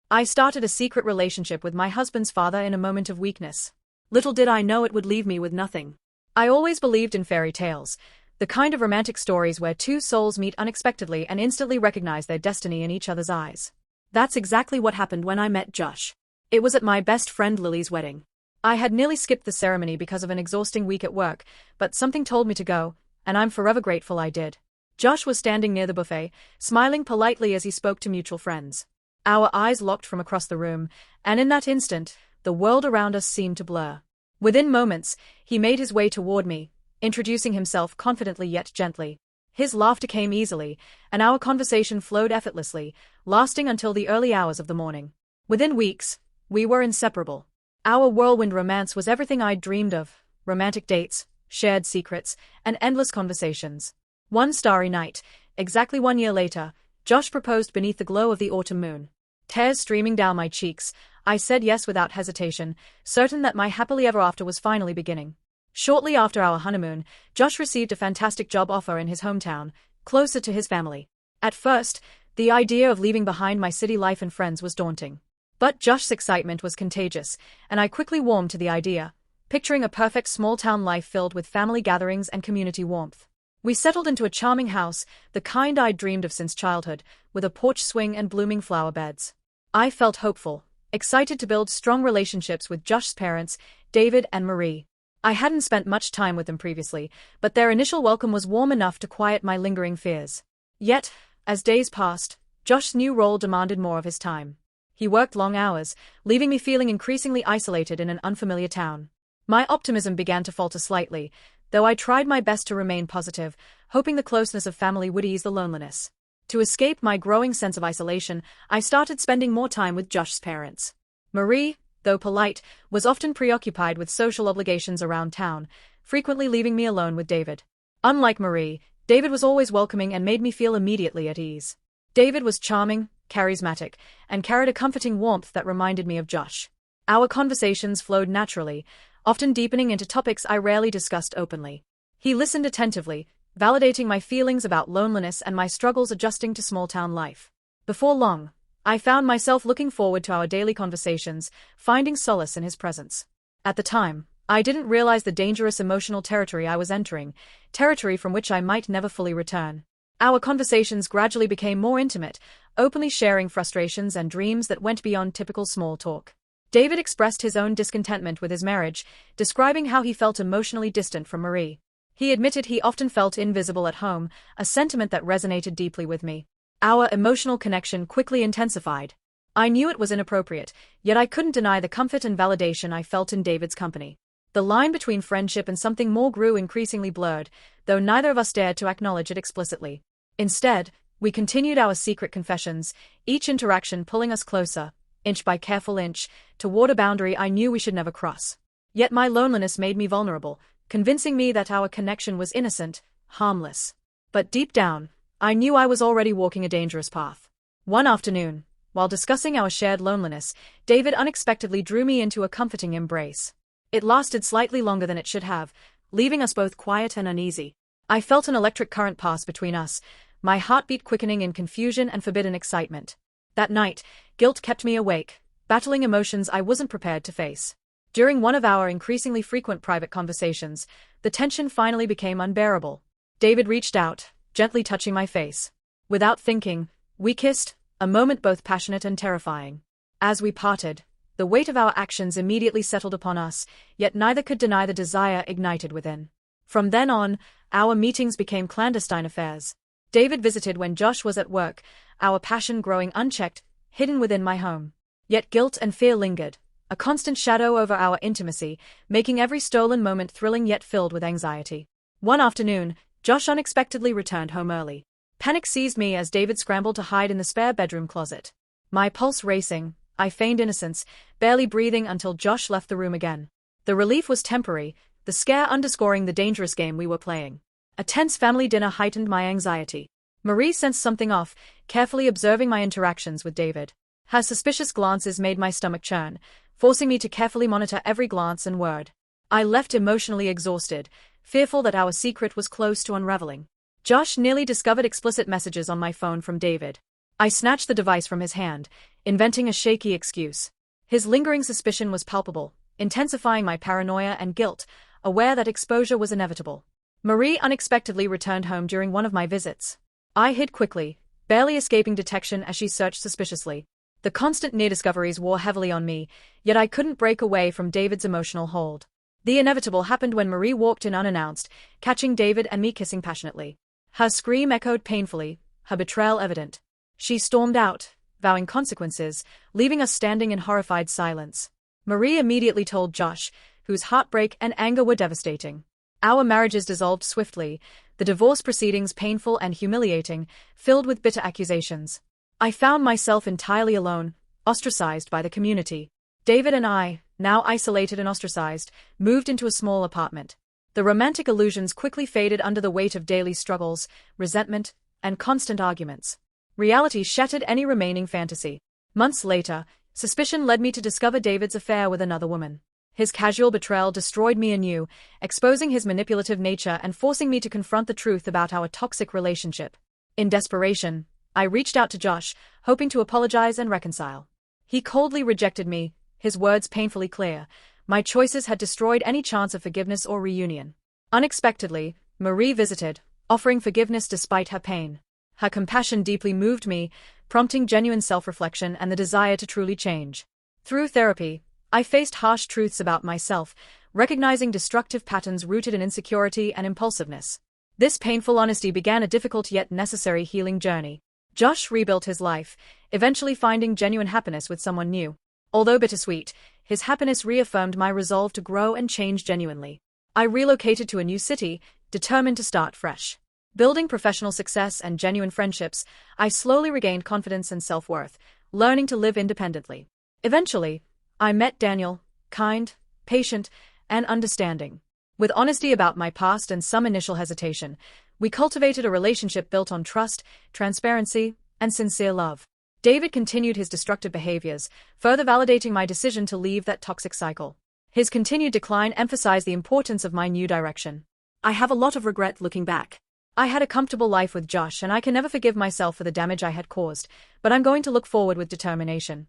I started a secret relationship with my husband's father in a moment of weakness. Little did I know it would leave me with nothing. I always believed in fairy tales, the kind of romantic stories where two souls meet unexpectedly and instantly recognize their destiny in each other's eyes. That's exactly what happened when I met Josh. It was at my best friend Lily's wedding. I had nearly skipped the ceremony because of an exhausting week at work, but something told me to go, and I'm forever grateful I did. Josh was standing near the buffet, smiling politely as he spoke to mutual friends. Our eyes locked from across the room, and in that instant, the world around us seemed to blur. Within moments, he made his way toward me, introducing himself confidently yet gently. His laughter came easily, and our conversation flowed effortlessly, lasting until the early hours of the morning. Within weeks, we were inseparable. Our whirlwind romance was everything I'd dreamed of: romantic dates, shared secrets, and endless conversations. One starry night, exactly 1 year later, Josh proposed beneath the glow of the autumn moon. Tears streaming down my cheeks, I said yes without hesitation, certain that my happily ever after was finally beginning. Shortly after our honeymoon, Josh received a fantastic job offer in his hometown, closer to his family. At first, the idea of leaving behind my city life and friends was daunting. But Josh's excitement was contagious, and I quickly warmed to the idea, picturing a perfect small-town life filled with family gatherings and community warmth. We settled into a charming house, the kind I'd dreamed of since childhood, with a porch swing and blooming flower beds. I felt hopeful, excited to build strong relationships with Josh's parents, David and Marie. I hadn't spent much time with them previously, but their initial welcome was warm enough to quiet my lingering fears. Yet, as days passed, Josh's new role demanded more of his time. He worked long hours, leaving me feeling increasingly isolated in an unfamiliar town. My optimism began to falter slightly, though I tried my best to remain positive, hoping the closeness of family would ease the loneliness. To escape my growing sense of isolation, I started spending more time with Josh's parents. Marie, though polite, was often preoccupied with social obligations around town, frequently leaving me alone with David. Unlike Marie, David was always welcoming and made me feel immediately at ease. David was charming, charismatic, and carried a comforting warmth that reminded me of Josh. Our conversations flowed naturally, often deepening into topics I rarely discussed openly. He listened attentively, validating my feelings about loneliness and my struggles adjusting to small-town life. Before long, I found myself looking forward to our daily conversations, finding solace in his presence. At the time, I didn't realize the dangerous emotional territory I was entering, territory from which I might never fully return. Our conversations gradually became more intimate, openly sharing frustrations and dreams that went beyond typical small talk. David expressed his own discontentment with his marriage, describing how he felt emotionally distant from Marie. He admitted he often felt invisible at home, a sentiment that resonated deeply with me. Our emotional connection quickly intensified. I knew it was inappropriate, yet I couldn't deny the comfort and validation I felt in David's company. The line between friendship and something more grew increasingly blurred, though neither of us dared to acknowledge it explicitly. Instead, we continued our secret confessions, each interaction pulling us closer, inch by careful inch, toward a boundary I knew we should never cross. Yet my loneliness made me vulnerable, convincing me that our connection was innocent, harmless. But deep down, I knew I was already walking a dangerous path. One afternoon, while discussing our shared loneliness, David unexpectedly drew me into a comforting embrace. It lasted slightly longer than it should have, leaving us both quiet and uneasy. I felt an electric current pass between us, my heartbeat quickening in confusion and forbidden excitement. That night, guilt kept me awake, battling emotions I wasn't prepared to face. During one of our increasingly frequent private conversations, the tension finally became unbearable. David reached out, gently touching my face. Without thinking, we kissed, a moment both passionate and terrifying. As we parted, the weight of our actions immediately settled upon us, yet neither could deny the desire ignited within. From then on, our meetings became clandestine affairs. David visited when Josh was at work, our passion growing unchecked, hidden within my home. Yet guilt and fear lingered, a constant shadow over our intimacy, making every stolen moment thrilling yet filled with anxiety. One afternoon, Josh unexpectedly returned home early. Panic seized me as David scrambled to hide in the spare bedroom closet. My pulse racing, I feigned innocence, barely breathing until Josh left the room again. The relief was temporary, the scare underscoring the dangerous game we were playing. A tense family dinner heightened my anxiety. Marie sensed something off, carefully observing my interactions with David. Her suspicious glances made my stomach churn, forcing me to carefully monitor every glance and word. I left emotionally exhausted, fearful that our secret was close to unraveling. Josh nearly discovered explicit messages on my phone from David. I snatched the device from his hand, inventing a shaky excuse. His lingering suspicion was palpable, intensifying my paranoia and guilt, aware that exposure was inevitable. Marie unexpectedly returned home during one of my visits. I hid quickly, barely escaping detection as she searched suspiciously. The constant near-discoveries wore heavily on me, yet I couldn't break away from David's emotional hold. The inevitable happened when Marie walked in unannounced, catching David and me kissing passionately. Her scream echoed painfully, her betrayal evident. She stormed out, vowing consequences, leaving us standing in horrified silence. Marie immediately told Josh, whose heartbreak and anger were devastating. Our marriages dissolved swiftly, the divorce proceedings painful and humiliating, filled with bitter accusations. I found myself entirely alone, ostracized by the community. David and I, now isolated and ostracized, moved into a small apartment. The romantic illusions quickly faded under the weight of daily struggles, resentment, and constant arguments. Reality shattered any remaining fantasy. Months later, suspicion led me to discover David's affair with another woman. His casual betrayal destroyed me anew, exposing his manipulative nature and forcing me to confront the truth about our toxic relationship. In desperation, I reached out to Josh, hoping to apologize and reconcile. He coldly rejected me, his words painfully clear. My choices had destroyed any chance of forgiveness or reunion. Unexpectedly, Marie visited, offering forgiveness despite her pain. Her compassion deeply moved me, prompting genuine self-reflection and the desire to truly change. Through therapy, I faced harsh truths about myself, recognizing destructive patterns rooted in insecurity and impulsiveness. This painful honesty began a difficult yet necessary healing journey. Josh rebuilt his life, eventually finding genuine happiness with someone new. Although bittersweet, his happiness reaffirmed my resolve to grow and change genuinely. I relocated to a new city, determined to start fresh. Building professional success and genuine friendships, I slowly regained confidence and self-worth, learning to live independently. Eventually, I met Daniel, kind, patient, and understanding. With honesty about my past and some initial hesitation, we cultivated a relationship built on trust, transparency, and sincere love. David continued his destructive behaviors, further validating my decision to leave that toxic cycle. His continued decline emphasized the importance of my new direction. I have a lot of regret looking back. I had a comfortable life with Josh and I can never forgive myself for the damage I had caused, but I'm going to look forward with determination.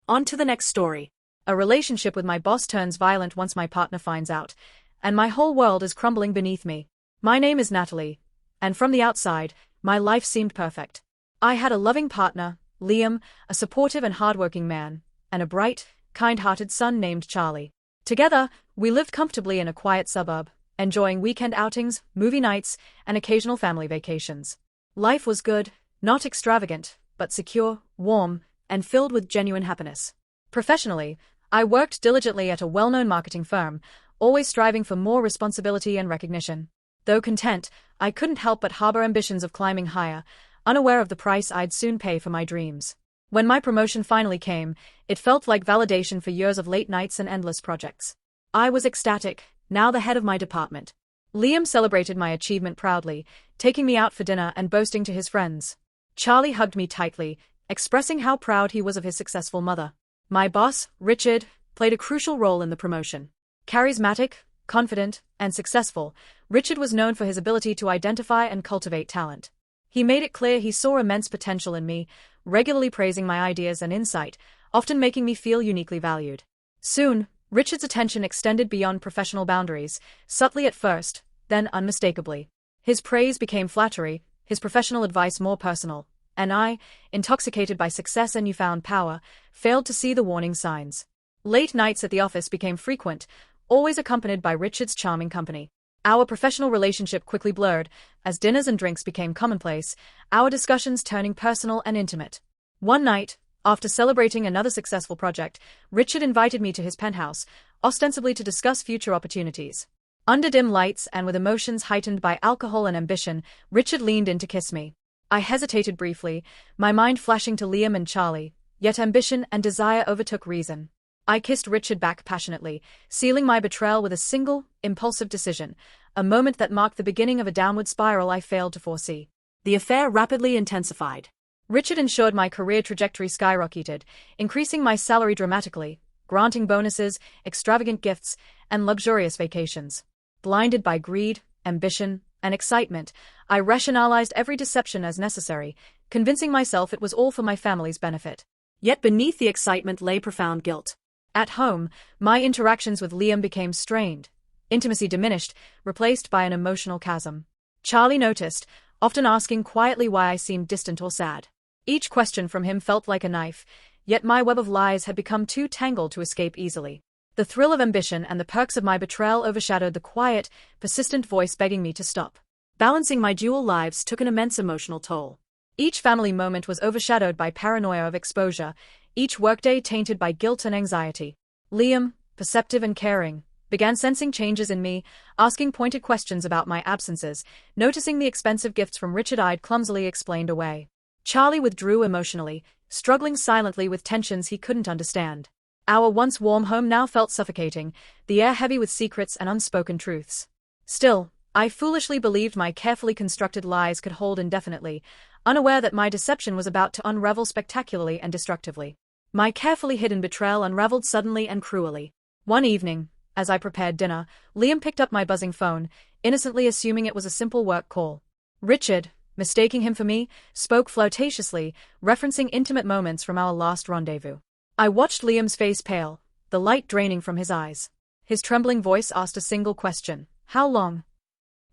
On to the next story. A relationship with my boss turns violent once my partner finds out, and my whole world is crumbling beneath me. My name is Natalie, and from the outside, my life seemed perfect. I had a loving partner, Liam, a supportive and hardworking man, and a bright, kind-hearted son named Charlie. Together, we lived comfortably in a quiet suburb, enjoying weekend outings, movie nights, and occasional family vacations. Life was good, not extravagant, but secure, warm, and filled with genuine happiness. Professionally, I worked diligently at a well-known marketing firm, always striving for more responsibility and recognition. Though content, I couldn't help but harbor ambitions of climbing higher, unaware of the price I'd soon pay for my dreams. When my promotion finally came, it felt like validation for years of late nights and endless projects. I was ecstatic, now the head of my department. Liam celebrated my achievement proudly, taking me out for dinner and boasting to his friends. Charlie hugged me tightly, expressing how proud he was of his successful mother. My boss, Richard, played a crucial role in the promotion. Charismatic, confident, and successful, Richard was known for his ability to identify and cultivate talent. He made it clear he saw immense potential in me, regularly praising my ideas and insight, often making me feel uniquely valued. Soon, Richard's attention extended beyond professional boundaries, subtly at first, then unmistakably. His praise became flattery, his professional advice more personal, and I, intoxicated by success and newfound power, failed to see the warning signs. Late nights at the office became frequent, always accompanied by Richard's charming company. Our professional relationship quickly blurred, as dinners and drinks became commonplace, our discussions turning personal and intimate. One night, after celebrating another successful project, Richard invited me to his penthouse, ostensibly to discuss future opportunities. Under dim lights and with emotions heightened by alcohol and ambition, Richard leaned in to kiss me. I hesitated briefly, my mind flashing to Liam and Charlie, yet ambition and desire overtook reason. I kissed Richard back passionately, sealing my betrayal with a single, impulsive decision, a moment that marked the beginning of a downward spiral I failed to foresee. The affair rapidly intensified. Richard ensured my career trajectory skyrocketed, increasing my salary dramatically, granting bonuses, extravagant gifts, and luxurious vacations. Blinded by greed, ambition, and excitement, I rationalized every deception as necessary, convincing myself it was all for my family's benefit. Yet beneath the excitement lay profound guilt. At home, my interactions with Liam became strained. Intimacy diminished, replaced by an emotional chasm. Charlie noticed, often asking quietly why I seemed distant or sad. Each question from him felt like a knife, yet my web of lies had become too tangled to escape easily. The thrill of ambition and the perks of my betrayal overshadowed the quiet, persistent voice begging me to stop. Balancing my dual lives took an immense emotional toll. Each family moment was overshadowed by paranoia of exposure, each workday tainted by guilt and anxiety. Liam, perceptive and caring, began sensing changes in me, asking pointed questions about my absences, noticing the expensive gifts from Richard I'd clumsily explained away. Charlie withdrew emotionally, struggling silently with tensions he couldn't understand. Our once warm home now felt suffocating, the air heavy with secrets and unspoken truths. Still, I foolishly believed my carefully constructed lies could hold indefinitely, unaware that my deception was about to unravel spectacularly and destructively. My carefully hidden betrayal unraveled suddenly and cruelly. One evening, as I prepared dinner, Liam picked up my buzzing phone, innocently assuming it was a simple work call. Richard, mistaking him for me, spoke flirtatiously, referencing intimate moments from our last rendezvous. I watched Liam's face pale, the light draining from his eyes. His trembling voice asked a single question: how long?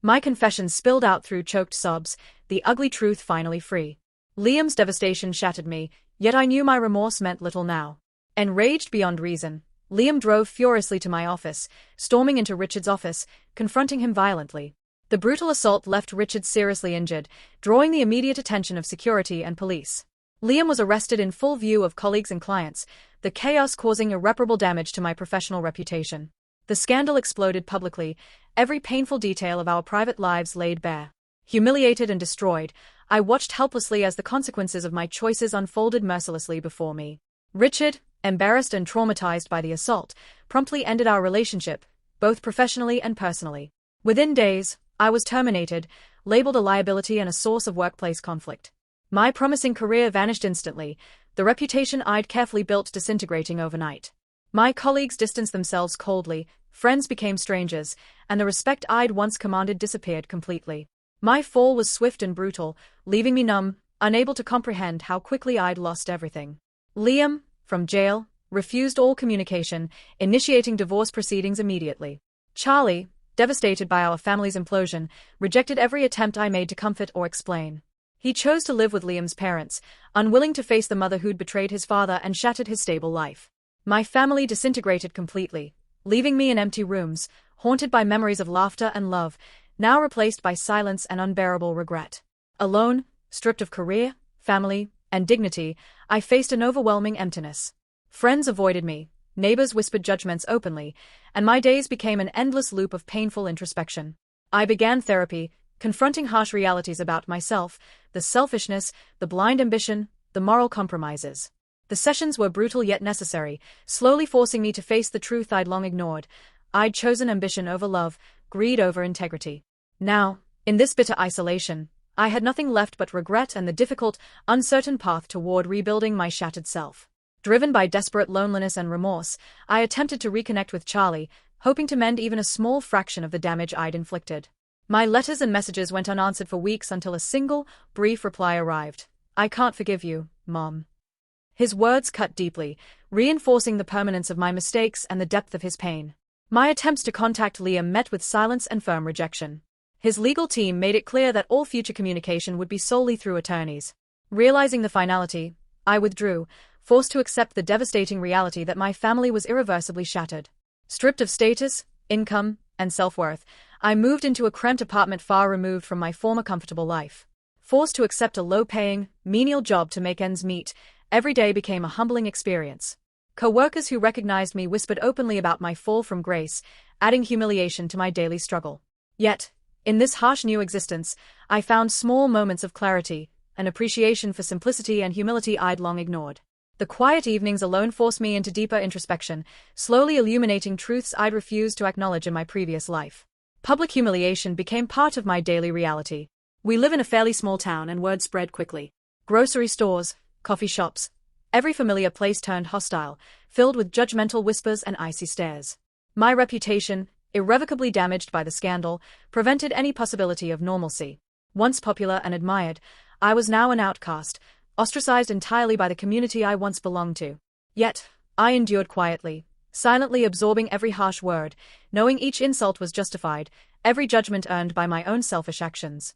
My confession spilled out through choked sobs, the ugly truth finally free. Liam's devastation shattered me, yet I knew my remorse meant little now. Enraged beyond reason, Liam drove furiously to my office, storming into Richard's office, confronting him violently. The brutal assault left Richard seriously injured, drawing the immediate attention of security and police. Liam was arrested in full view of colleagues and clients, the chaos causing irreparable damage to my professional reputation. The scandal exploded publicly, every painful detail of our private lives laid bare. Humiliated and destroyed, I watched helplessly as the consequences of my choices unfolded mercilessly before me. Richard, embarrassed and traumatized by the assault, promptly ended our relationship, both professionally and personally. Within days, I was terminated, labeled a liability and a source of workplace conflict. My promising career vanished instantly, the reputation I'd carefully built disintegrating overnight. My colleagues distanced themselves coldly, friends became strangers, and the respect I'd once commanded disappeared completely. My fall was swift and brutal, leaving me numb, unable to comprehend how quickly I'd lost everything. Liam, from jail, refused all communication, initiating divorce proceedings immediately. Charlie, devastated by our family's implosion, rejected every attempt I made to comfort or explain. He chose to live with Liam's parents, unwilling to face the mother who'd betrayed his father and shattered his stable life. My family disintegrated completely, leaving me in empty rooms, haunted by memories of laughter and love, now replaced by silence and unbearable regret. Alone, stripped of career, family, and dignity, I faced an overwhelming emptiness. Friends avoided me, neighbors whispered judgments openly, and my days became an endless loop of painful introspection. I began therapy, confronting harsh realities about myself, the selfishness, the blind ambition, the moral compromises. The sessions were brutal yet necessary, slowly forcing me to face the truth I'd long ignored. I'd chosen ambition over love, greed over integrity. Now, in this bitter isolation, I had nothing left but regret and the difficult, uncertain path toward rebuilding my shattered self. Driven by desperate loneliness and remorse, I attempted to reconnect with Charlie, hoping to mend even a small fraction of the damage I'd inflicted. My letters and messages went unanswered for weeks until a single, brief reply arrived. "I can't forgive you, Mom." His words cut deeply, reinforcing the permanence of my mistakes and the depth of his pain. My attempts to contact Liam met with silence and firm rejection. His legal team made it clear that all future communication would be solely through attorneys. Realizing the finality, I withdrew, forced to accept the devastating reality that my family was irreversibly shattered. Stripped of status, income, and self-worth, I moved into a cramped apartment far removed from my former comfortable life. Forced to accept a low-paying, menial job to make ends meet, every day became a humbling experience. Co-workers who recognized me whispered openly about my fall from grace, adding humiliation to my daily struggle. Yet, in this harsh new existence, I found small moments of clarity, an appreciation for simplicity and humility I'd long ignored. The quiet evenings alone forced me into deeper introspection, slowly illuminating truths I'd refused to acknowledge in my previous life. Public humiliation became part of my daily reality. We live in a fairly small town and word spread quickly. Grocery stores, coffee shops, every familiar place turned hostile, filled with judgmental whispers and icy stares. My reputation, irrevocably damaged by the scandal, prevented any possibility of normalcy. Once popular and admired, I was now an outcast, ostracized entirely by the community I once belonged to. Yet, I endured quietly, silently absorbing every harsh word, knowing each insult was justified, every judgment earned by my own selfish actions.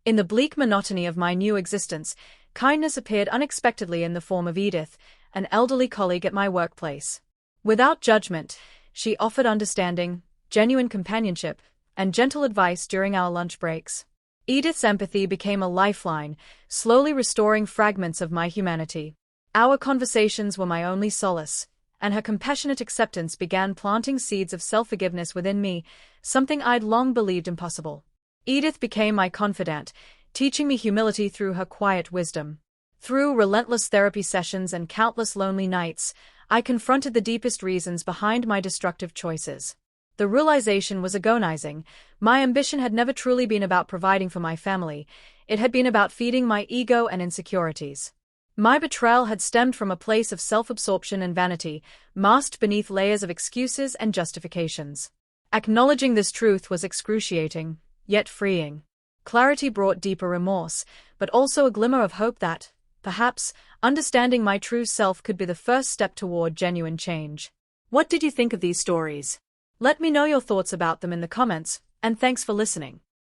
In the bleak monotony of my new existence, kindness appeared unexpectedly in the form of Edith, an elderly colleague at my workplace. Without judgment, she offered understanding, genuine companionship, and gentle advice during our lunch breaks. Edith's empathy became a lifeline, slowly restoring fragments of my humanity. Our conversations were my only solace, and her compassionate acceptance began planting seeds of self-forgiveness within me, something I'd long believed impossible. Edith became my confidant, teaching me humility through her quiet wisdom. Through relentless therapy sessions and countless lonely nights, I confronted the deepest reasons behind my destructive choices. The realization was agonizing. My ambition had never truly been about providing for my family. It had been about feeding my ego and insecurities. My betrayal had stemmed from a place of self-absorption and vanity, masked beneath layers of excuses and justifications. Acknowledging this truth was excruciating, yet freeing. Clarity brought deeper remorse, but also a glimmer of hope that, perhaps, understanding my true self could be the first step toward genuine change. What did you think of these stories? Let me know your thoughts about them in the comments, and thanks for listening.